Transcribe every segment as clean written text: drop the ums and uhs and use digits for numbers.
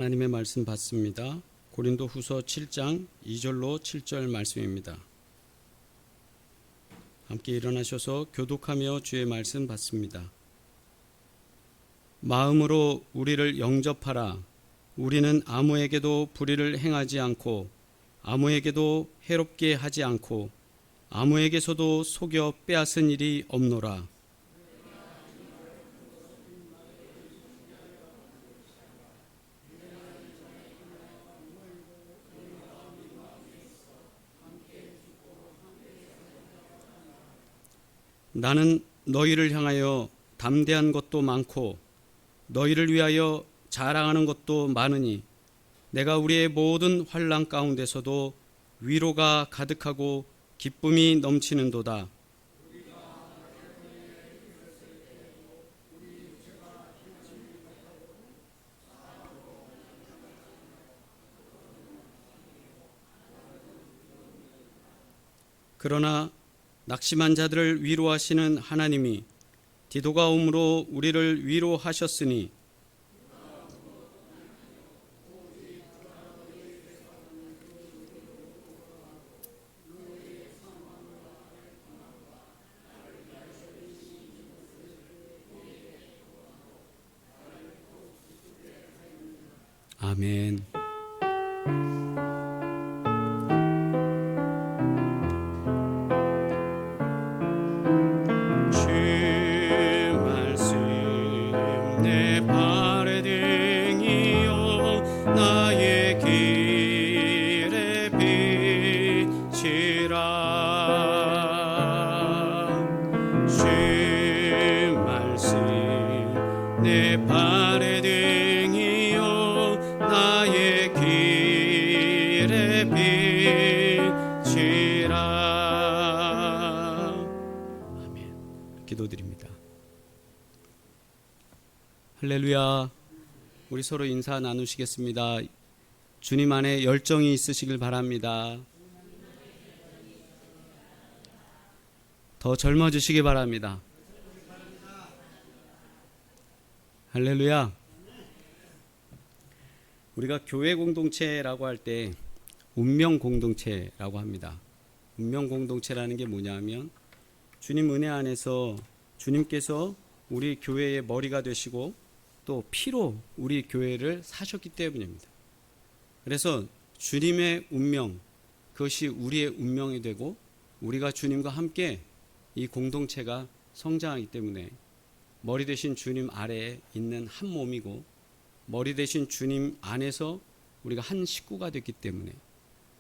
하나님의 말씀 받습니다. 고린도후서 7장 2절로 7절 말씀입니다. 함께 일어나셔서 교독하며 주의 말씀 받습니다. 마음으로 우리를 영접하라. 우리는 아무에게도 불의를 행하지 않고 아무에게도 해롭게 하지 않고 아무에게서도 속여 빼앗은 일이 없노라. 나는 너희를 향하여 담대한 것도 많고 너희를 위하여 자랑하는 것도 많으니 내가 우리의 모든 환난 가운데서도 위로가 가득하고 기쁨이 넘치는도다. 그러나 낙심한 자들을 위로하시는 하나님이 디도가 오므로 우리를 위로하셨으니 아멘. 내 발의 등이요 나의 길에 비치라. 아멘. 기도드립니다. 할렐루야. 우리 서로 인사 나누시겠습니다. 주님 안에 열정이 있으시길 바랍니다. 더 젊어지시기 바랍니다. 할렐루야. 우리가 교회 공동체라고 할 때 운명 공동체라고 합니다. 운명 공동체라는 게 뭐냐면 주님 은혜 안에서 주님께서 우리 교회의 머리가 되시고 또 피로 우리 교회를 사셨기 때문입니다. 그래서 주님의 운명, 그것이 우리의 운명이 되고 우리가 주님과 함께 이 공동체가 성장하기 때문에 머리 대신 주님 아래에 있는 한 몸이고 머리 대신 주님 안에서 우리가 한 식구가 됐기 때문에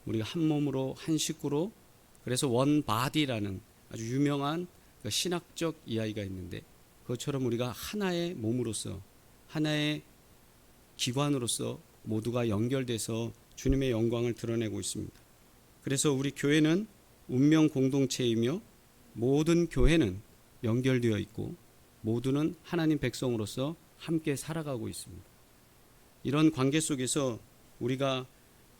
우리가 한 몸으로 한 식구로, 그래서 원 바디라는 아주 유명한 신학적 이야기가 있는데 그것처럼 우리가 하나의 몸으로서 하나의 기관으로서 모두가 연결돼서 주님의 영광을 드러내고 있습니다. 그래서 우리 교회는 운명 공동체이며 모든 교회는 연결되어 있고 모두는 하나님 백성으로서 함께 살아가고 있습니다. 이런 관계 속에서 우리가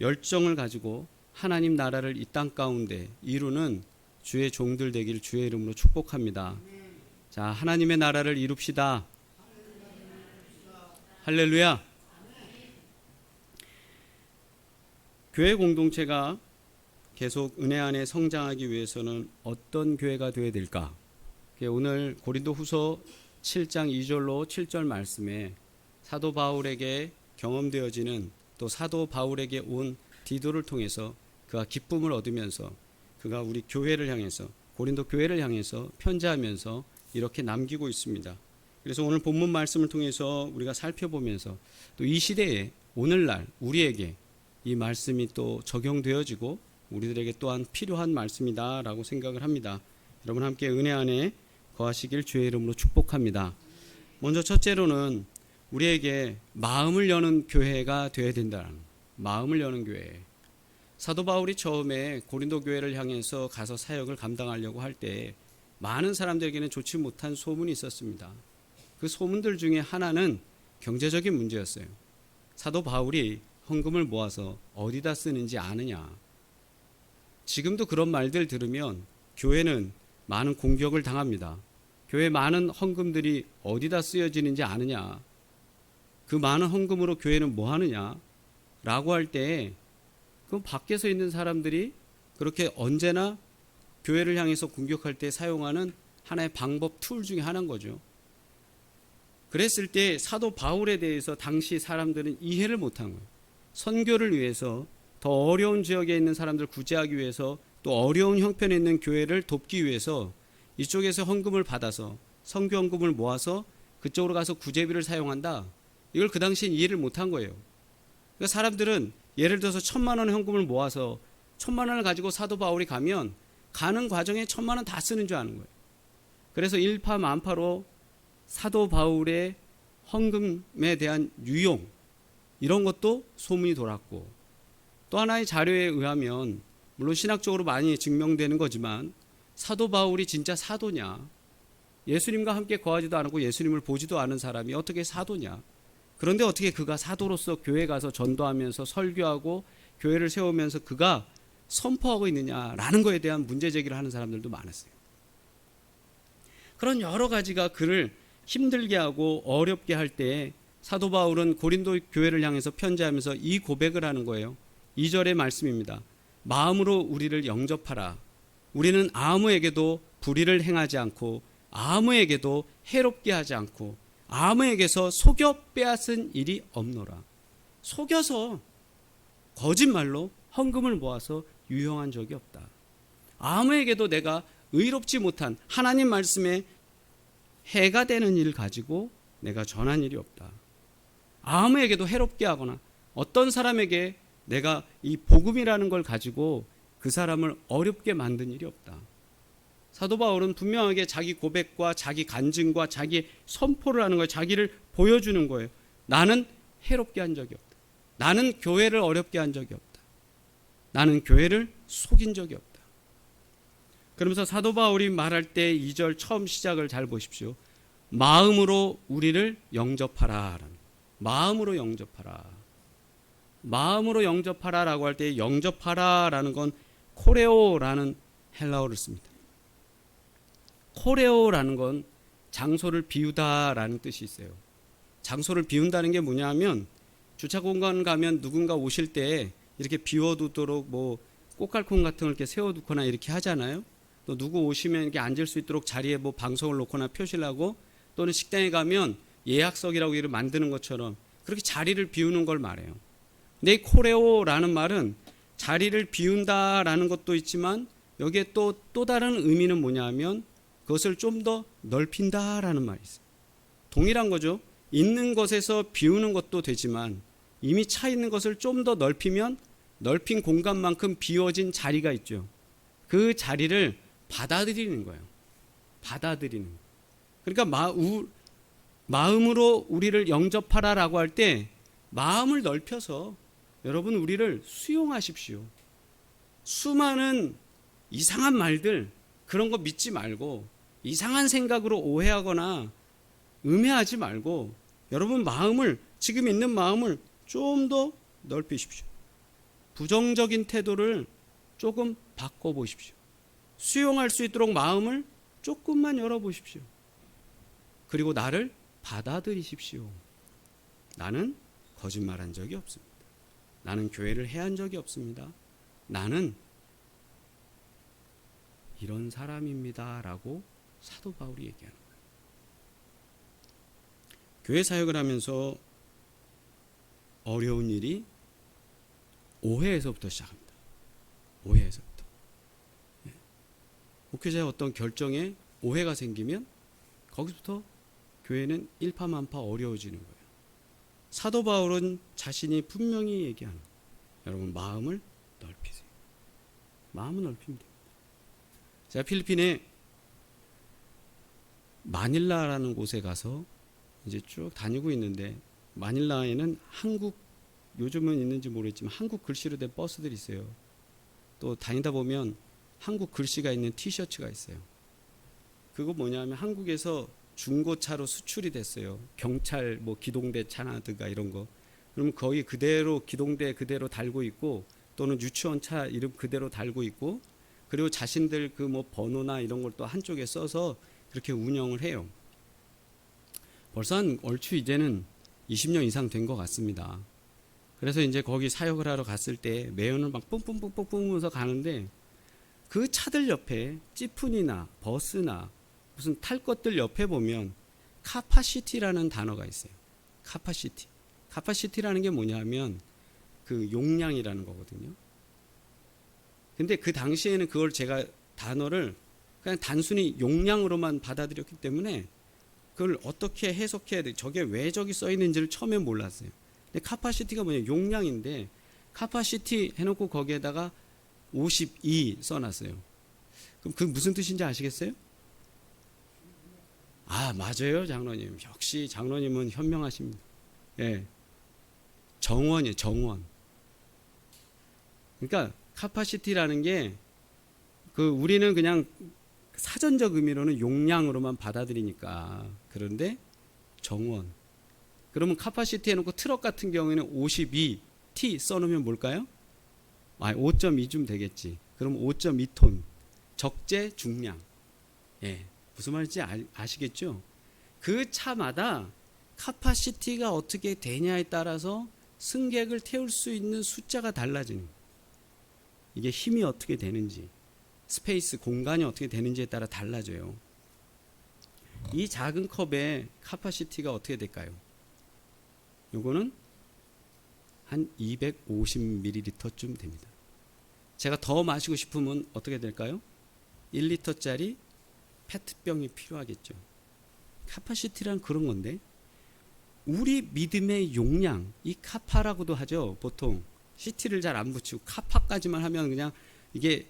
열정을 가지고 하나님 나라를 이 땅 가운데 이루는 주의 종들 되기를 주의 이름으로 축복합니다. 자, 하나님의 나라를 이룹시다. 할렐루야. 교회 공동체가 계속 은혜 안에 성장하기 위해서는 어떤 교회가 되어야 될까? 오늘 고린도후서 7장 2절로 7절 말씀에 사도 바울에게 경험되어지는 또 사도 바울에게 온 디도를 통해서 그가 기쁨을 얻으면서 그가 우리 교회를 향해서 고린도 교회를 향해서 편지하면서 이렇게 남기고 있습니다. 그래서 오늘 본문 말씀을 통해서 우리가 살펴보면서 또 이 시대에 오늘날 우리에게 이 말씀이 또 적용되어지고 우리들에게 또한 필요한 말씀이다라고 생각을 합니다. 여러분 함께 은혜 안에 거하시길 주의 이름으로 축복합니다. 먼저 첫째로는 우리에게 마음을 여는 교회가 되어야 된다는, 마음을 여는 교회. 사도 바울이 처음에 고린도 교회를 향해서 가서 사역을 감당하려고 할 때 많은 사람들에게는 좋지 못한 소문이 있었습니다. 그 소문들 중에 하나는 경제적인 문제였어요. 사도 바울이 헌금을 모아서 어디다 쓰는지 아느냐. 지금도 그런 말들 들으면 교회는 많은 공격을 당합니다. 교회 많은 헌금들이 어디다 쓰여지는지 아느냐. 그 많은 헌금으로 교회는 뭐 하느냐라고 할 때 그 밖에서 있는 사람들이 그렇게 언제나 교회를 향해서 공격할 때 사용하는 하나의 방법 툴 중에 하나인 거죠. 그랬을 때 사도 바울에 대해서 당시 사람들은 이해를 못한 거예요. 선교를 위해서 더 어려운 지역에 있는 사람들 구제하기 위해서 또 어려운 형편에 있는 교회를 돕기 위해서 이쪽에서 헌금을 받아서 선교 헌금을 모아서 그쪽으로 가서 구제비를 사용한다. 이걸 그 당시엔 이해를 못한 거예요. 그러니까 사람들은 예를 들어서 1,000만 원 헌금을 모아서 1,000만 원을 가지고 사도 바울이 가면 가는 과정에 1,000만 원 다 쓰는 줄 아는 거예요. 그래서 일파만파로 사도 바울의 헌금에 대한 유용 이런 것도 소문이 돌았고, 또 하나의 자료에 의하면 물론 신학적으로 많이 증명되는 거지만 사도 바울이 진짜 사도냐, 예수님과 함께 거하지도 않고 예수님을 보지도 않은 사람이 어떻게 사도냐, 그런데 어떻게 그가 사도로서 교회 가서 전도하면서 설교하고 교회를 세우면서 그가 선포하고 있느냐라는 거에 대한 문제 제기를 하는 사람들도 많았어요. 그런 여러 가지가 그를 힘들게 하고 어렵게 할 때 사도 바울은 고린도 교회를 향해서 편지하면서 이 고백을 하는 거예요. 2절의 말씀입니다. 마음으로 우리를 영접하라. 우리는 아무에게도 불의를 행하지 않고 아무에게도 해롭게 하지 않고 아무에게서 속여 빼앗은 일이 없노라. 속여서 거짓말로 헌금을 모아서 유용한 적이 없다. 아무에게도 내가 의롭지 못한 하나님 말씀에 해가 되는 일을 가지고 내가 전한 일이 없다. 아무에게도 해롭게 하거나 어떤 사람에게 내가 이 복음이라는 걸 가지고 그 사람을 어렵게 만든 일이 없다. 사도 바울은 분명하게 자기 고백과 자기 간증과 자기 선포를 하는 거예요. 자기를 보여주는 거예요. 나는 해롭게 한 적이 없다. 나는 교회를 어렵게 한 적이 없다. 나는 교회를 속인 적이 없다. 그러면서 사도 바울이 말할 때 2절 처음 시작을 잘 보십시오. 마음으로 우리를 영접하라. 마음으로 영접하라. 마음으로 영접하라라고 할 때 영접하라라는 건 코레오라는 헬라어를 씁니다. 코레오라는 건 장소를 비우다라는 뜻이 있어요. 장소를 비운다는 게 뭐냐면 주차 공간 가면 누군가 오실 때 이렇게 비워두도록 뭐 꽃갈콘 같은 걸 이렇게 세워두거나 이렇게 하잖아요. 또 누구 오시면 이렇게 앉을 수 있도록 자리에 뭐 방석을 놓거나 표시를 하고, 또는 식당에 가면 예약석이라고 이를 만드는 것처럼 그렇게 자리를 비우는 걸 말해요. 근데 이 코레오라는 말은 자리를 비운다라는 것도 있지만 여기에 또 다른 의미는 뭐냐면 그것을 좀 더 넓힌다라는 말이 있어요. 동일한 거죠. 있는 것에서 비우는 것도 되지만 이미 차 있는 것을 좀 더 넓히면 넓힌 공간만큼 비워진 자리가 있죠. 그 자리를 받아들이는 거예요. 받아들이는. 그러니까 마음으로 우리를 영접하라라고 할 때 마음을 넓혀서 여러분 우리를 수용하십시오. 수많은 이상한 말들 그런 거 믿지 말고 이상한 생각으로 오해하거나 음해하지 말고 여러분 마음을, 지금 있는 마음을 좀 더 넓히십시오. 부정적인 태도를 조금 바꿔보십시오. 수용할 수 있도록 마음을 조금만 열어보십시오. 그리고 나를 받아들이십시오. 나는 거짓말한 적이 없습니다. 나는 교회를 해한 적이 없습니다. 나는 이런 사람입니다 라고 사도 바울이 얘기하는 거예요. 교회 사역을 하면서 어려운 일이 오해에서부터 시작합니다. 오해에서부터. 목회자의 어떤 결정에 오해가 생기면 거기서부터 교회는 일파만파 어려워지는 거예요. 사도 바울은 자신이 분명히 얘기하는 거예요. 여러분 마음을 넓히세요. 마음을 넓히면 됩니다. 제가 필리핀에 마닐라라는 곳에 가서 이제 쭉 다니고 있는데, 마닐라에는 한국, 요즘은 있는지 모르겠지만 한국 글씨로 된 버스들이 있어요. 또 다니다 보면 한국 글씨가 있는 티셔츠가 있어요. 그거 뭐냐면 한국에서 중고차로 수출이 됐어요. 경찰 뭐 기동대 차나든가 이런 거. 그러면 거의 그대로 기동대 그대로 달고 있고, 또는 유치원 차 이름 그대로 달고 있고, 그리고 자신들 그 뭐 번호나 이런 걸 또 한쪽에 써서 그렇게 운영을 해요. 벌써 한 얼추 이제는 20년 이상 된 것 같습니다. 그래서 이제 거기 사역을 하러 갔을 때 매연을 막 뿜뿜뿜뿜 뿜으면서 가는데 그 차들 옆에 찌푼이나 버스나 무슨 탈 것들 옆에 보면 카파시티라는 단어가 있어요. 카파시티. 카파시티라는 게 뭐냐면 그 용량이라는 거거든요. 근데 그 당시에는 그걸 제가 단어를 그냥 단순히 용량으로만 받아들였기 때문에 그걸 어떻게 해석해야 돼? 저게 왜 저기 써 있는지를 처음에 몰랐어요. 근데 카파시티가 뭐냐? 용량인데 카파시티 해놓고 거기에다가 52 써놨어요. 그럼 그 무슨 뜻인지 아시겠어요? 아, 맞아요, 장로님. 역시 장로님은 현명하십니다. 예, 정원이에요, 정원. 그러니까 카파시티라는 게 그 우리는 그냥 사전적 의미로는 용량으로만 받아들이니까 그런데 정원. 그러면 카파시티 해놓고 트럭 같은 경우에는 52T 써놓으면 뭘까요? 5.2쯤 되겠지. 그럼 5.2톤. 적재 중량. 예, 무슨 말인지 아시겠죠? 그 차마다 카파시티가 어떻게 되냐에 따라서 승객을 태울 수 있는 숫자가 달라지는 거예요. 이게 힘이 어떻게 되는지, 스페이스, 공간이 어떻게 되는지에 따라 달라져요. 이 작은 컵의 카파시티가 어떻게 될까요? 요거는 한 250ml쯤 됩니다. 제가 더 마시고 싶으면 어떻게 될까요? 1리터짜리 페트병이 필요하겠죠. 카파시티란 그런 건데 우리 믿음의 용량, 이 카파라고도 하죠. 보통 시티를 잘 안 붙이고 카파까지만 하면 그냥 이게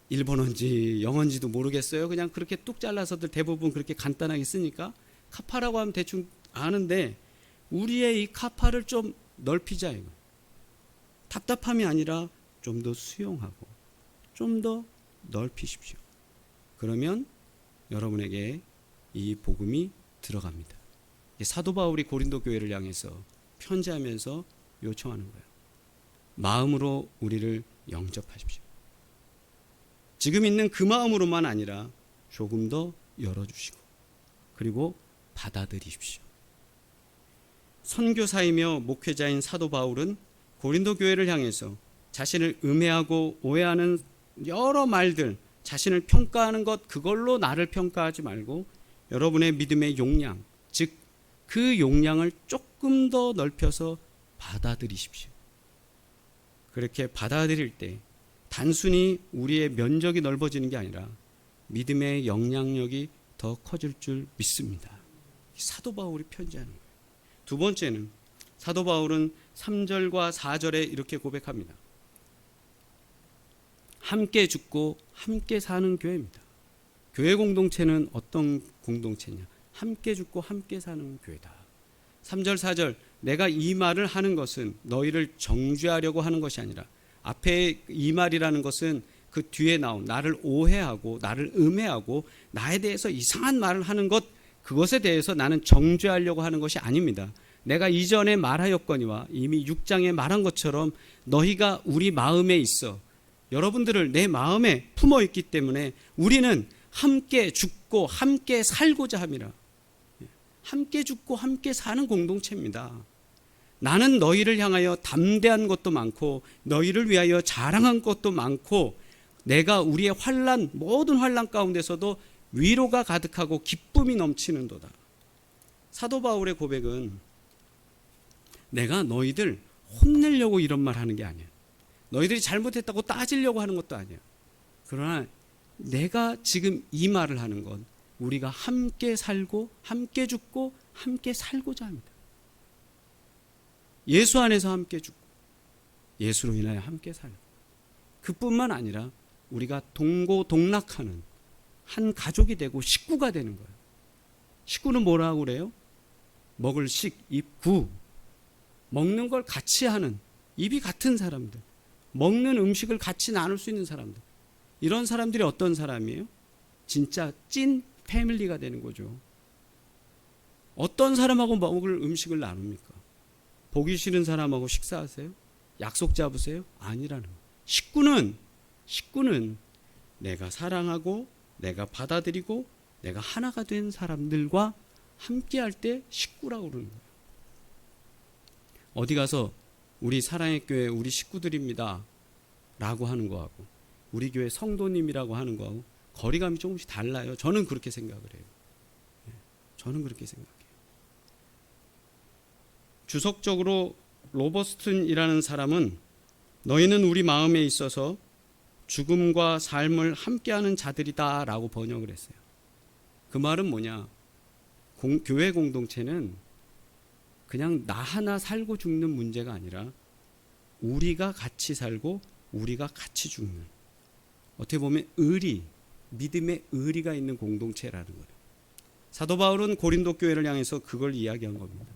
일본어인지 영어인지도 모르겠어요. 그냥 그렇게 뚝 잘라서들 대부분 그렇게 간단하게 쓰니까 카파라고 하면 대충 아는데 우리의 이 카파를 좀 넓히자 이거. 답답함이 아니라 좀 더 수용하고 좀 더 넓히십시오. 그러면 여러분에게 이 복음이 들어갑니다. 사도 바울이 고린도 교회를 향해서 편지하면서 요청하는 거예요. 마음으로 우리를 영접하십시오. 지금 있는 그 마음으로만 아니라 조금 더 열어주시고 그리고 받아들이십시오. 선교사이며 목회자인 사도 바울은 고린도 교회를 향해서 자신을 음해하고 오해하는 여러 말들, 자신을 평가하는 것, 그걸로 나를 평가하지 말고 여러분의 믿음의 용량, 즉 그 용량을 조금 더 넓혀서 받아들이십시오. 그렇게 받아들일 때 단순히 우리의 면적이 넓어지는 게 아니라 믿음의 영향력이 더 커질 줄 믿습니다. 사도 바울이 편지하는 거예요. 두 번째는 사도 바울은 3절과 4절에 이렇게 고백합니다. 함께 죽고 함께 사는 교회입니다. 교회 공동체는 어떤 공동체냐? 함께 죽고 함께 사는 교회다. 3절 4절 내가 이 말을 하는 것은 너희를 정죄하려고 하는 것이 아니라 앞에 이 말이라는 것은 그 뒤에 나온 나를 오해하고 나를 음해하고 나에 대해서 이상한 말을 하는 것, 그것에 대해서 나는 정죄하려고 하는 것이 아닙니다. 내가 이전에 말하였거니와 이미 6장에 말한 것처럼 너희가 우리 마음에 있어 여러분들을 내 마음에 품어 있기 때문에 우리는 함께 죽고 함께 살고자 함이라. 함께 죽고 함께 사는 공동체입니다. 나는 너희를 향하여 담대한 것도 많고 너희를 위하여 자랑한 것도 많고 내가 우리의 환난, 모든 환난 가운데서도 위로가 가득하고 기쁨이 넘치는도다. 사도 바울의 고백은 내가 너희들 혼내려고 이런 말 하는 게 아니야. 너희들이 잘못했다고 따지려고 하는 것도 아니야. 그러나 내가 지금 이 말을 하는 건 우리가 함께 살고 함께 죽고 함께 살고자 합니다. 예수 안에서 함께 죽고 예수로 인하여 함께 살고 그뿐만 아니라 우리가 동고동락하는 한 가족이 되고 식구가 되는 거예요. 식구는 뭐라고 그래요? 먹을 식, 입, 구. 먹는 걸 같이 하는 입이 같은 사람들, 먹는 음식을 같이 나눌 수 있는 사람들. 이런 사람들이 어떤 사람이에요? 진짜 찐 패밀리가 되는 거죠. 어떤 사람하고 먹을 음식을 나눕니까? 보기 싫은 사람하고 식사하세요? 약속 잡으세요? 아니라는 거예요. 식구는 내가 사랑하고 내가 받아들이고 내가 하나가 된 사람들과 함께할 때 식구라고 그러는 거예요. 어디 가서 우리 사랑의 교회 우리 식구들입니다 라고 하는 거하고 우리 교회 성도님이라고 하는 거하고 거리감이 조금씩 달라요. 저는 그렇게 생각을 해요. 저는 그렇게 생각해요. 주석적으로 로버스튼이라는 사람은 너희는 우리 마음에 있어서 죽음과 삶을 함께하는 자들이다 라고 번역을 했어요. 그 말은 뭐냐? 교회 공동체는 그냥 나 하나 살고 죽는 문제가 아니라 우리가 같이 살고 우리가 같이 죽는, 어떻게 보면 믿음의 의리가 있는 공동체라는 거예요. 사도 바울은 고린도 교회를 향해서 그걸 이야기한 겁니다.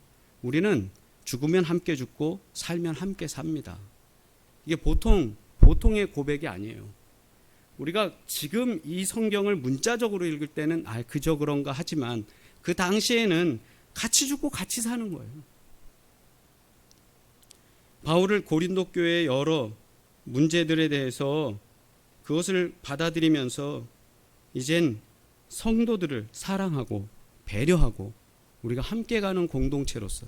우리는 죽으면 함께 죽고 살면 함께 삽니다. 이게 보통의 고백이 아니에요. 우리가 지금 이 성경을 문자적으로 읽을 때는 그저 그런가 하지만 그 당시에는 같이 죽고 같이 사는 거예요. 바울을 고린도 교회의 여러 문제들에 대해서 그것을 받아들이면서 이젠 성도들을 사랑하고 배려하고 우리가 함께 가는 공동체로서,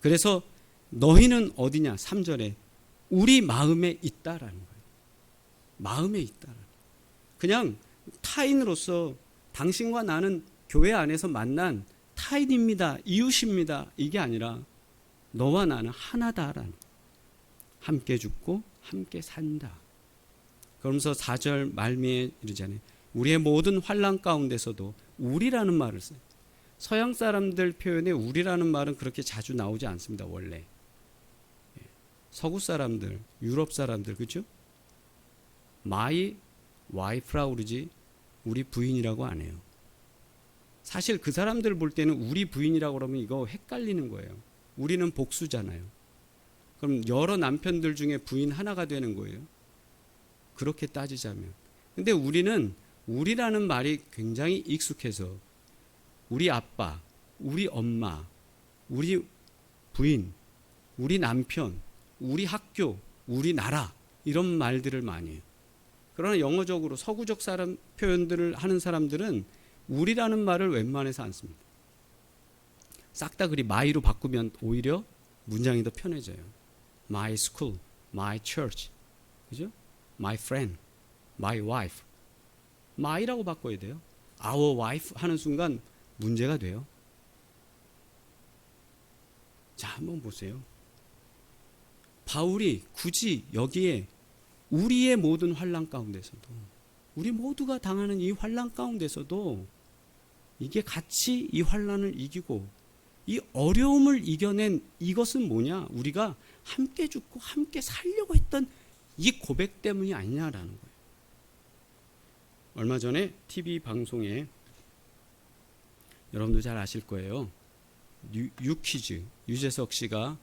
그래서 너희는 어디냐 3절에 우리 마음에 있다라는 거예요. 마음에 있다라는 거예요. 그냥 타인으로서 당신과 나는 교회 안에서 만난 타인입니다, 이웃입니다, 이게 아니라 너와 나는 하나다라는 거예요. 함께 죽고 함께 산다. 그러면서 4절 말미에 이르잖아요. 우리의 모든 환난 가운데서도 우리라는 말을 써요. 서양 사람들 표현에 우리라는 말은 그렇게 자주 나오지 않습니다. 원래 서구 사람들, 유럽 사람들, 그렇죠? my wife라고 그러지 우리 부인이라고 안 해요. 사실 그 사람들 볼 때는 우리 부인이라고 그러면 이거 헷갈리는 거예요. 우리는 복수잖아요. 그럼 여러 남편들 중에 부인 하나가 되는 거예요. 그렇게 따지자면. 근데 우리는 우리라는 말이 굉장히 익숙해서 우리 아빠, 우리 엄마, 우리 부인, 우리 남편, 우리 학교, 우리 나라 이런 말들을 많이 해요. 그러나 영어적으로 서구적 사람 표현들을 하는 사람들은 우리라는 말을 웬만해서 안 씁니다. 싹 다 그리 my로 바꾸면 오히려 문장이 더 편해져요. My school, my church, 그죠? My friend, my wife. my라고 바꿔야 돼요. our wife 하는 순간 문제가 돼요. 자, 한번 보세요. 바울이 굳이 여기에 우리의 모든 환난 가운데서도, 우리 모두가 당하는 이 환난 가운데서도 이게 같이 이 환난을 이기고 이 어려움을 이겨낸 이것은 뭐냐? 우리가 함께 죽고 함께 살려고 했던 이 고백 때문이 아니냐라는 거예요. 얼마 전에 TV 방송에 여러분도 잘 아실 거예요. 유퀴즈, 유재석 씨가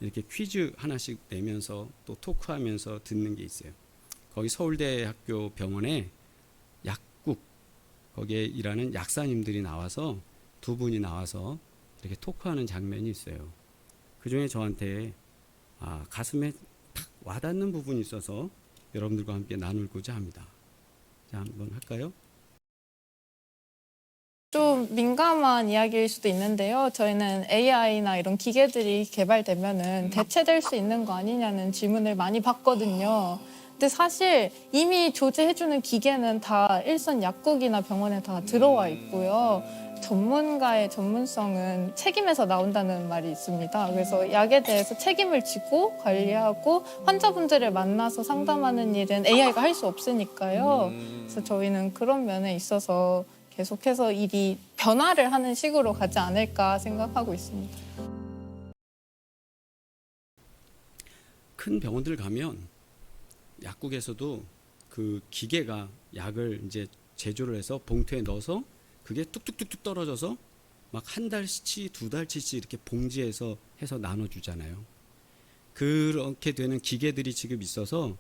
이렇게 퀴즈 하나씩 내면서 또 토크하면서 듣는 게 있어요. 거기 서울대학교 병원에 약국, 거기에 일하는 약사님들이 나와서 두 분이 나와서 이렇게 토크하는 장면이 있어요. 그 중에 저한테 가슴에 탁 와닿는 부분이 있어서 여러분들과 함께 나누고자 합니다. 자, 한번 할까요? 좀 민감한 이야기일 수도 있는데요. 저희는 AI나 이런 기계들이 개발되면은 대체될 수 있는 거 아니냐는 질문을 많이 받거든요. 근데 사실 이미 조제해주는 기계는 다 일선 약국이나 병원에 다 들어와 있고요. 전문가의 전문성은 책임에서 나온다는 말이 있습니다. 그래서 약에 대해서 책임을 지고 관리하고 환자분들을 만나서 상담하는 일은 AI가 할 수 없으니까요. 그래서 저희는 그런 면에 있어서 계속해서 일이 변화를 하는 식으로 가지 않을까 생각하고 있습니다. 큰 병원들 가면 약국에서도 그 기계가 약을 이제 제조를 해서 봉투에 넣어서 그게 뚝뚝뚝뚝 떨어져서 막 한 달치, 두 달치씩 이렇게 봉지에서 해서 나눠주잖아요. 그렇게 되는 기계들이 지금 있어서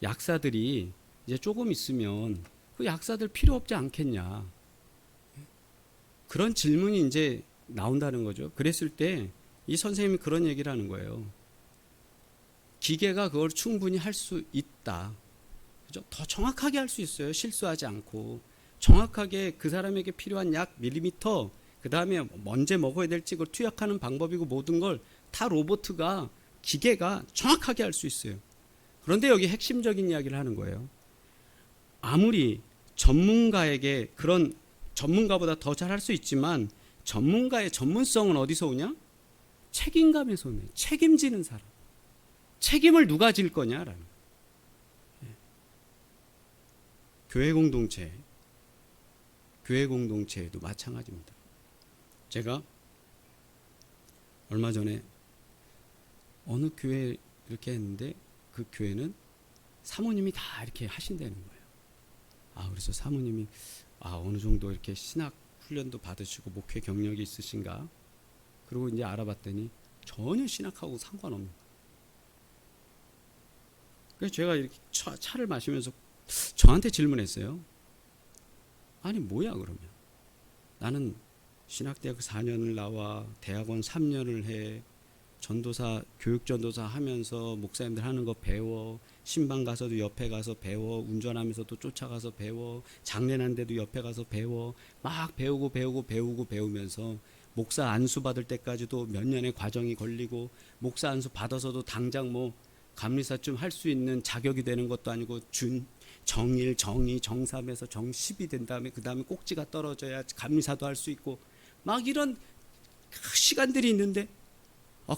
약사들이 이제 조금 있으면 그 약사들 필요 없지 않겠냐. 그런 질문이 이제 나온다는 거죠. 그랬을 때 이 선생님이 그런 얘기를 하는 거예요. 기계가 그걸 충분히 할 수 있다. 그죠? 더 정확하게 할 수 있어요. 실수하지 않고. 정확하게 그 사람에게 필요한 약 그 다음에 언제 먹어야 될지 그걸 투약하는 방법이고 모든 걸 다 로봇가 기계가 정확하게 할 수 있어요. 그런데 여기 핵심적인 이야기를 하는 거예요. 아무리 전문가에게 그런 전문가보다 더 잘할 수 있지만 전문가의 전문성은 어디서 오냐? 책임감에서 오네. 책임지는 사람. 책임을 누가 질 거냐라는. 교회 공동체에도 마찬가지입니다. 제가 얼마 전에 어느 교회 이렇게 했는데 그 교회는 사모님이 다 이렇게 하신다는 거예요. 그래서 사모님이 어느 정도 이렇게 신학 훈련도 받으시고 목회 경력이 있으신가? 그리고 이제 알아봤더니 전혀 신학하고 상관없는 거예요. 그래서 제가 이렇게 차를 마시면서 저한테 질문했어요. 아니 뭐야 그러면? 나는 신학대학 4년을 나와 대학원 3년을 해 전도사 교육전도사 하면서 목사님들 하는 거 배워 신방 가서도 옆에 가서 배워 운전하면서도 쫓아가서 배워 장례 난데도 옆에 가서 배워 막 배우면서 목사 안수 받을 때까지도 몇 년의 과정이 걸리고 목사 안수 받아서도 당장 뭐 감리사쯤 할 수 있는 자격이 되는 것도 아니고 정일, 정이, 정삼에서 정십이 된 다음에 그 다음에 꼭지가 떨어져야 감리사도 할 수 있고 막 이런 시간들이 있는데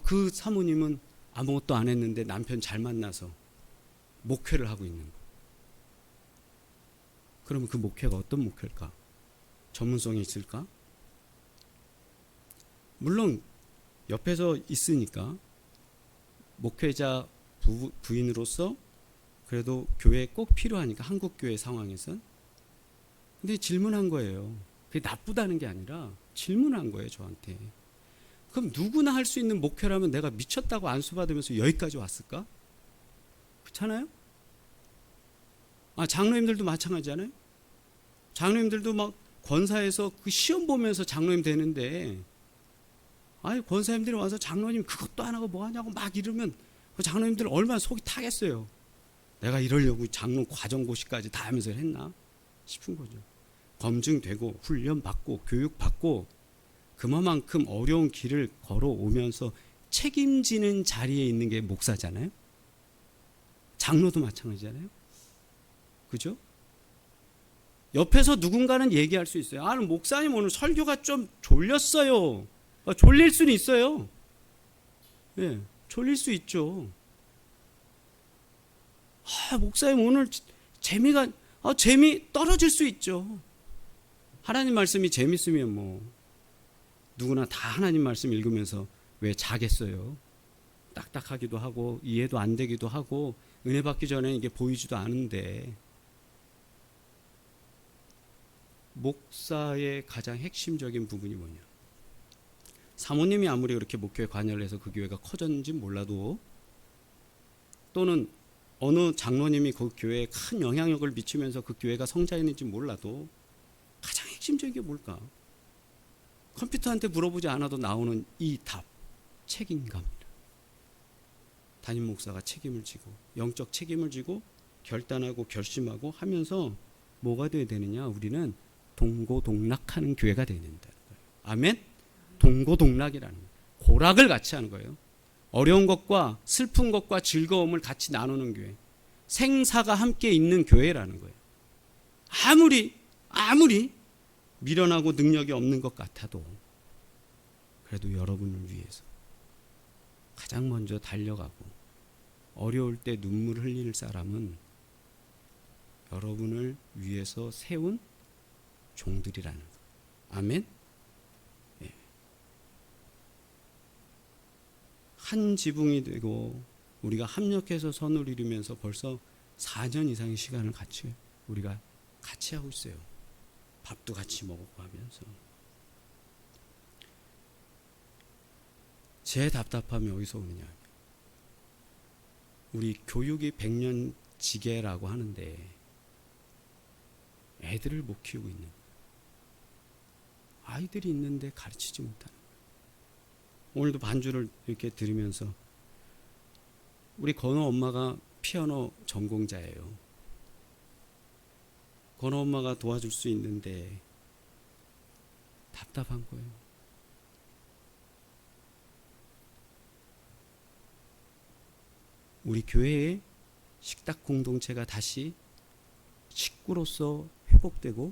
그 사모님은 아무것도 안 했는데 남편 잘 만나서 목회를 하고 있는 거예요. 그러면 그 목회가 어떤 목회일까? 전문성이 있을까? 물론 옆에서 있으니까 목회자 부인으로서 그래도 교회에 꼭 필요하니까 한국 교회 상황에선. 근데 질문한 거예요. 그게 나쁘다는 게 아니라 질문한 거예요 저한테. 그럼 누구나 할 수 있는 목회라면 내가 미쳤다고 안수받으면서 여기까지 왔을까? 그렇잖아요? 장로님들도 마찬가지잖아요. 장로님들도 막 권사에서 그 시험 보면서 장로님 되는데 권사님들이 와서 장로님 그것도 안 하고 뭐 하냐고 막 이러면 그 장로님들 얼마나 속이 타겠어요. 내가 이러려고 장로 과정고시까지 다 하면서 했나 싶은 거죠. 검증되고 훈련받고 교육받고 그만큼 어려운 길을 걸어오면서 책임지는 자리에 있는 게 목사잖아요. 장로도 마찬가지잖아요. 그죠? 옆에서 누군가는 얘기할 수 있어요. 목사님 오늘 설교가 좀 졸렸어요. 졸릴 수는 있어요. 네, 졸릴 수 있죠. 목사님 오늘 재미 떨어질 수 있죠. 하나님 말씀이 재밌으면 뭐 누구나 다 하나님 말씀 읽으면서 왜 자겠어요? 딱딱하기도 하고 이해도 안 되기도 하고 은혜 받기 전에 이게 보이지도 않은데 목사의 가장 핵심적인 부분이 뭐냐? 사모님이 아무리 그렇게 목회에 관여를 해서 그 교회가 커졌는지 몰라도 또는 어느 장로님이 그 교회에 큰 영향력을 미치면서 그 교회가 성장했는지 몰라도 가장 핵심적인 게 뭘까? 컴퓨터한테 물어보지 않아도 나오는 이 답, 책임감이다. 담임 목사가 책임을 지고 영적 책임을 지고 결단하고 결심하고 하면서 뭐가 돼야 되느냐? 우리는 동고동락하는 교회가 돼야 된다는 거예요. 아멘? 동고동락이라는 거예요. 고락을 같이 하는 거예요. 어려운 것과 슬픈 것과 즐거움을 같이 나누는 교회. 생사가 함께 있는 교회라는 거예요. 아무리 미련하고 능력이 없는 것 같아도 그래도 여러분을 위해서 가장 먼저 달려가고 어려울 때 눈물 흘릴 사람은 여러분을 위해서 세운 종들이라는 거예요. 아멘? 예. 한 지붕이 되고 우리가 합력해서 선을 이루면서 벌써 4년 이상의 시간을 우리가 같이 하고 있어요. 밥도 같이 먹고 하면서. 제 답답함이 어디서 오느냐? 우리 교육이 100년 지계라고 하는데 애들을 못 키우고 있는 거예요. 아이들이 있는데 가르치지 못하는 거예요. 오늘도 반주를 이렇게 들으면서 우리 건호 엄마가 피아노 전공자예요. 건호 엄마가 도와줄 수 있는데 답답한 거예요. 우리 교회의 식탁 공동체가 다시 식구로서 회복되고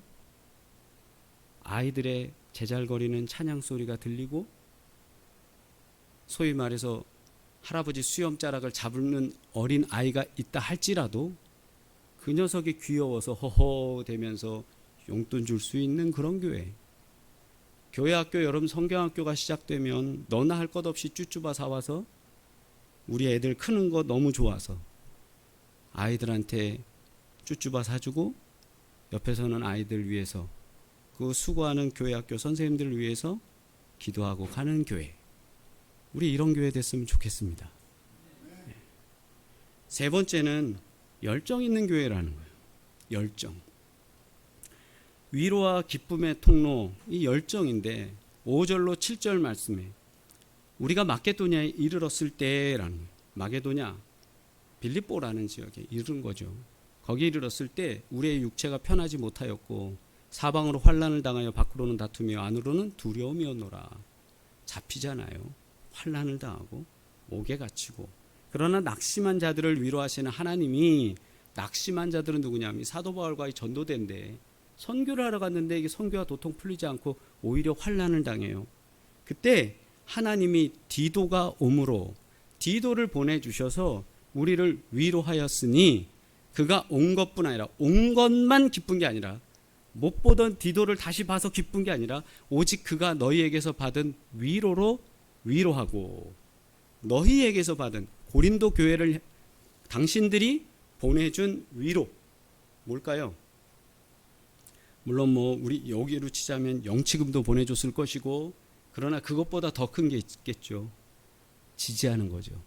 아이들의 제잘거리는 찬양 소리가 들리고 소위 말해서 할아버지 수염자락을 잡는 어린 아이가 있다 할지라도 그 녀석이 귀여워서 허허대면서 용돈 줄 수 있는 그런 교회. 교회 학교 여름 성경학교가 시작되면 너나 할 것 없이 쭈쭈바 사와서 우리 애들 크는 거 너무 좋아서 아이들한테 쭈쭈바 사주고 옆에서는 아이들 위해서 그 수고하는 교회 학교 선생님들을 위해서 기도하고 가는 교회. 우리 이런 교회 됐으면 좋겠습니다. 세 번째는 열정 있는 교회라는 거예요. 열정. 위로와 기쁨의 통로, 이 열정인데 5절로 7절 말씀에 우리가 마게도냐에 이르렀을 때라는 거예요. 마게도냐, 빌립보라는 지역에 이른 거죠. 거기 이르렀을 때 우리의 육체가 편하지 못하였고 사방으로 환난을 당하여 밖으로는 다투며 안으로는 두려움이었노라. 잡히잖아요. 환난을 당하고 옥에 갇히고. 그러나 낙심한 자들을 위로하시는 하나님이, 낙심한 자들은 누구냐면 사도 바울과의 전도대인데 선교를 하러 갔는데 이게 선교가 도통 풀리지 않고 오히려 환난을 당해요. 그때 하나님이 디도가 오므로 디도를 보내주셔서 우리를 위로하였으니 그가 온 것뿐 아니라, 온 것만 기쁜 게 아니라, 못 보던 디도를 다시 봐서 기쁜 게 아니라 오직 그가 너희에게서 받은 위로로 위로하고, 너희에게서 받은 고린도 교회를 당신들이 보내준 위로 뭘까요? 물론 뭐 우리 여기로 치자면 영치금도 보내줬을 것이고, 그러나 그것보다 더 큰 게 있겠죠. 지지하는 거죠.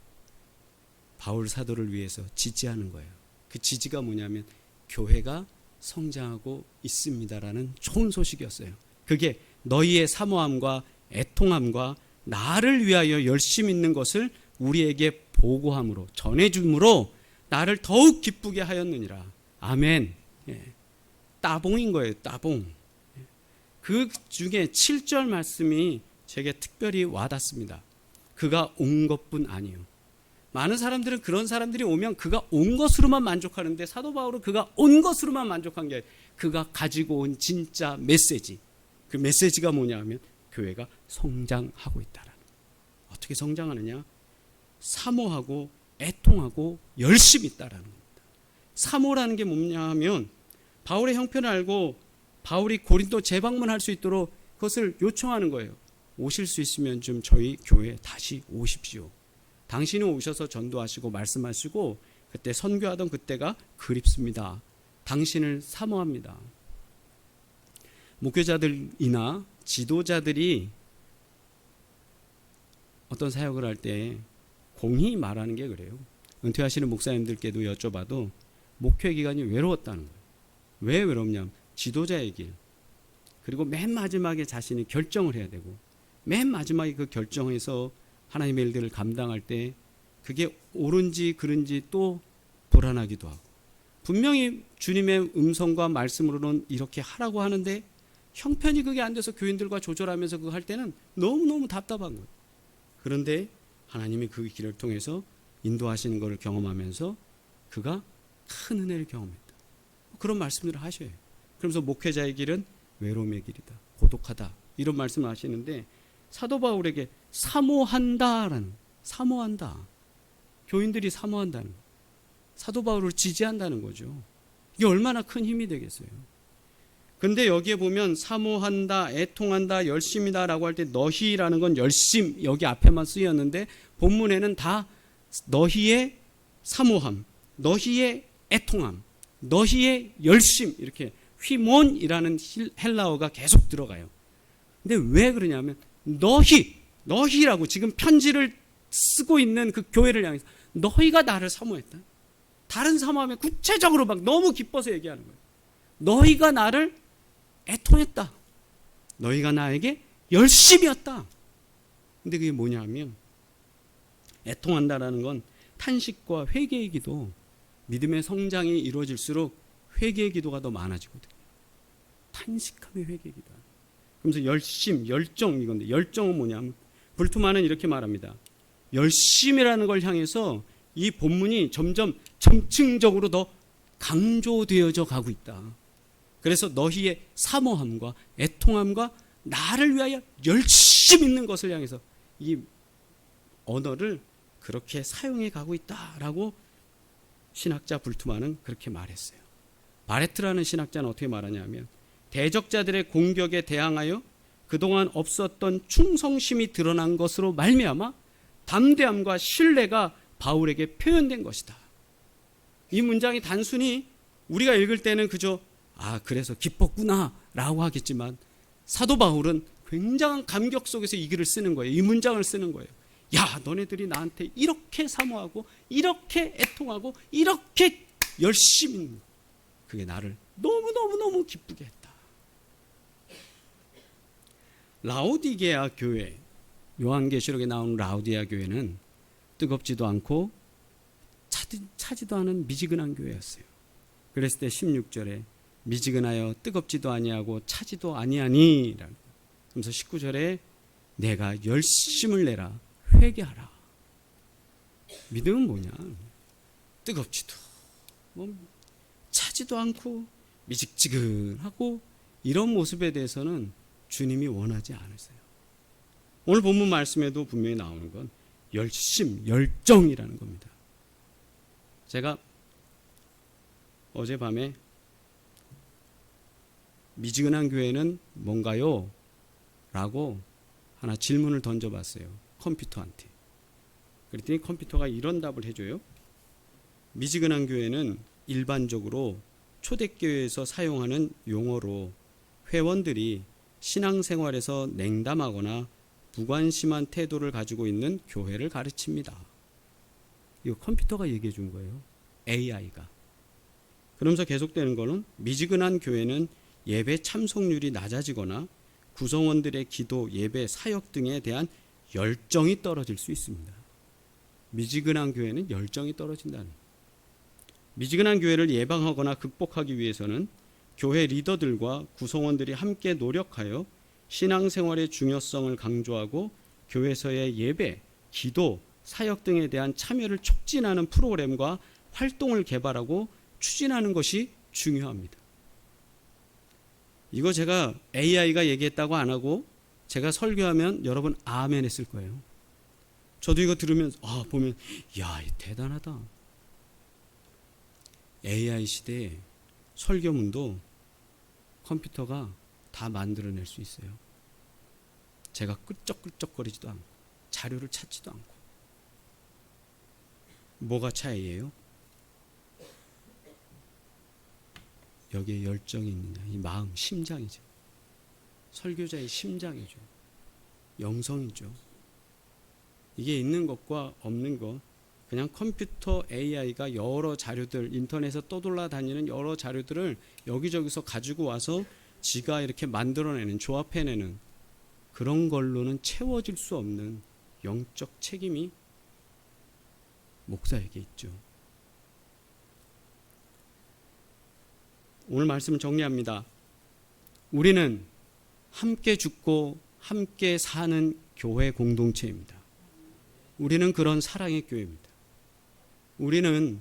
바울 사도를 위해서 지지하는 거예요. 그 지지가 뭐냐면 교회가 성장하고 있습니다라는 좋은 소식이었어요. 그게 너희의 사모함과 애통함과 나를 위하여 열심 있는 것을 우리에게 보고함으로, 전해줌으로 나를 더욱 기쁘게 하였느니라. 아멘. 예. 따봉인 거예요. 따봉. 그 중에 7절 말씀이 제게 특별히 와닿습니다. 그가 온 것뿐 아니요. 많은 사람들은 그런 사람들이 오면 그가 온 것으로만 만족하는데 사도 바울은 그가 온 것으로만 만족한 게 아니라 그가 가지고 온 진짜 메시지. 그 메시지가 뭐냐 하면 교회가 성장하고 있다라는. 어떻게 성장하느냐? 사모하고 애통하고 열심히 있다라는 겁니다. 사모라는 게 뭐냐 하면 바울의 형편을 알고 바울이 고린도 재방문할 수 있도록 그것을 요청하는 거예요. 오실 수 있으면 좀 저희 교회에 다시 오십시오. 당신이 오셔서 전도하시고 말씀하시고 그때 선교하던 그때가 그립습니다. 당신을 사모합니다. 목회자들이나 지도자들이 어떤 사역을 할 때 공히 말하는 게 그래요. 은퇴하시는 목사님들께도 여쭤봐도 목회 기간이 외로웠다는 거예요. 왜 외롭냐면 지도자의 길, 그리고 맨 마지막에 자신이 결정을 해야 되고 맨 마지막에 그 결정에서 하나님의 일들을 감당할 때 그게 옳은지 그른지 또 불안하기도 하고, 분명히 주님의 음성과 말씀으로는 이렇게 하라고 하는데 형편이 그게 안 돼서 교인들과 조절하면서 그거 할 때는 너무너무 답답한 거예요. 그런데 하나님이 그 길을 통해서 인도하시는 것을 경험하면서 그가 큰 은혜를 경험했다. 그런 말씀들을 하셔요. 그러면서 목회자의 길은 외로움의 길이다. 고독하다. 이런 말씀을 하시는데 사도 바울에게 사모한다라는, 사모한다. 교인들이 사모한다는, 사도 바울을 지지한다는 거죠. 이게 얼마나 큰 힘이 되겠어요. 근데 여기에 보면 사모한다, 애통한다, 열심이다라고 할 때 너희라는 건 열심, 여기 앞에만 쓰였는데 본문에는 다 너희의 사모함, 너희의 애통함, 너희의 열심, 이렇게 휘몬이라는 헬라어가 계속 들어가요. 근데 왜 그러냐면 너희라고 지금 편지를 쓰고 있는 그 교회를 향해서 너희가 나를 사모했다. 다른 사모하면 구체적으로 막 너무 기뻐서 얘기하는 거예요. 너희가 나를 애통했다. 너희가 나에게 열심이었다. 근데 그게 뭐냐면 애통한다라는 건 탄식과 회개의 기도, 믿음의 성장이 이루어질수록 회개의 기도가 더 많아지거든요. 탄식함의 회개의 기도. 그러면서 열심, 열정 이건데 열정은 뭐냐면 불투만은 이렇게 말합니다. 열심이라는 걸 향해서 이 본문이 점점 점층적으로 더 강조되어져 가고 있다. 그래서 너희의 사모함과 애통함과 나를 위하여 열심 있는 것을 향해서 이 언어를 그렇게 사용해 가고 있다라고 신학자 불트만은 그렇게 말했어요. 바레트라는 신학자는 어떻게 말하냐면 대적자들의 공격에 대항하여 그동안 없었던 충성심이 드러난 것으로 말미암아 담대함과 신뢰가 바울에게 표현된 것이다. 이 문장이 단순히 우리가 읽을 때는 그저 그래서 기뻤구나 라고 하겠지만 사도 바울은 굉장한 감격 속에서 이 글을 쓰는 거예요. 이 문장을 쓰는 거예요. 야, 너네들이 나한테 이렇게 사모하고 이렇게 애통하고 이렇게 열심히, 그게 나를 너무너무너무 기쁘게 했다. 라오디게아 교회, 요한계시록에 나오는 라오디게아 교회는 뜨겁지도 않고 차지도 않은 미지근한 교회였어요. 그랬을 때 16절에 미지근하여 뜨겁지도 아니하고 차지도 아니하니, 그러면서 19절에 내가 열심을 내라 회개하라. 믿음은 뭐냐? 뜨겁지도 차지도 않고 미직지근하고 이런 모습에 대해서는 주님이 원하지 않으세요. 오늘 본문 말씀에도 분명히 나오는 건 열심, 열정이라는 겁니다. 제가 어젯밤에 미지근한 교회는 뭔가요? 라고 하나 질문을 던져봤어요. 컴퓨터한테. 그랬더니 컴퓨터가 이런 답을 해줘요. 미지근한 교회는 일반적으로 초대교회에서 사용하는 용어로 회원들이 신앙생활에서 냉담하거나 무관심한 태도를 가지고 있는 교회를 가르칩니다. 이거 컴퓨터가 얘기해 준 거예요. AI가. 그러면서 계속되는 거는 미지근한 교회는 예배 참석률이 낮아지거나 구성원들의 기도, 예배, 사역 등에 대한 열정이 떨어질 수 있습니다. 미지근한 교회는 열정이 떨어진다는 거예요. 미지근한 교회를 예방하거나 극복하기 위해서는 교회 리더들과 구성원들이 함께 노력하여 신앙생활의 중요성을 강조하고 교회에서의 예배, 기도, 사역 등에 대한 참여를 촉진하는 프로그램과 활동을 개발하고 추진하는 것이 중요합니다. 이거 제가 AI가 얘기했다고 안 하고 제가 설교하면 여러분 아멘 했을 거예요. 저도 이거 들으면서 보면 야, 대단하다. AI 시대에 설교문도 컴퓨터가 다 만들어낼 수 있어요. 제가 끄적끄적거리지도 않고 자료를 찾지도 않고. 뭐가 차이예요? 여기에 열정이 있느냐, 이 마음, 심장이죠. 설교자의 심장이죠. 영성이죠. 이게 있는 것과 없는 것, 그냥 컴퓨터 AI가 여러 자료들, 인터넷에서 떠돌아다니는 여러 자료들을 여기저기서 가지고 와서 지가 이렇게 만들어내는, 조합해내는 그런 걸로는 채워질 수 없는 영적 책임이 목사에게 있죠. 오늘 말씀을 정리합니다. 우리는 함께 죽고 함께 사는 교회 공동체입니다. 우리는 그런 사랑의 교회입니다. 우리는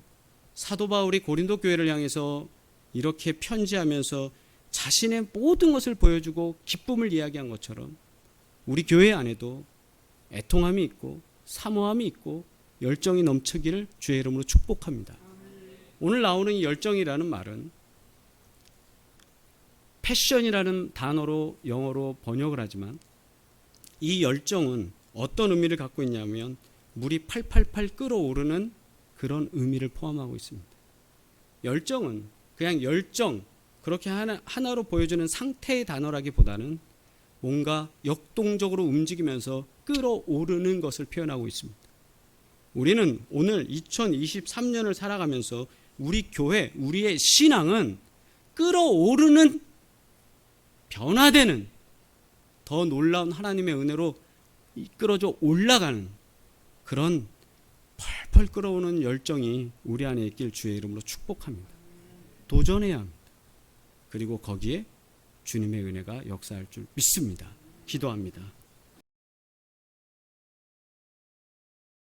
사도 바울이 고린도 교회를 향해서 이렇게 편지하면서 자신의 모든 것을 보여주고 기쁨을 이야기한 것처럼 우리 교회 안에도 애통함이 있고 사모함이 있고 열정이 넘치기를 주의 이름으로 축복합니다. 오늘 나오는 이 열정이라는 말은 패션이라는 단어로 영어로 번역을 하지만 이 열정은 어떤 의미를 갖고 있냐면 물이 팔팔팔 끓어오르는 그런 의미를 포함하고 있습니다. 열정은 그냥 열정, 그렇게 하나로 보여주는 상태의 단어라기보다는 뭔가 역동적으로 움직이면서 끓어오르는 것을 표현하고 있습니다. 우리는 오늘 2023년을 살아가면서 우리 교회, 우리의 신앙은 끓어오르는, 변화되는, 더 놀라운 하나님의 은혜로 이끌어져 올라가는 그런 펄펄 끓어오는 열정이 우리 안에 있길 주의 이름으로 축복합니다. 도전해야 합니다. 그리고 거기에 주님의 은혜가 역사할 줄 믿습니다. 기도합니다.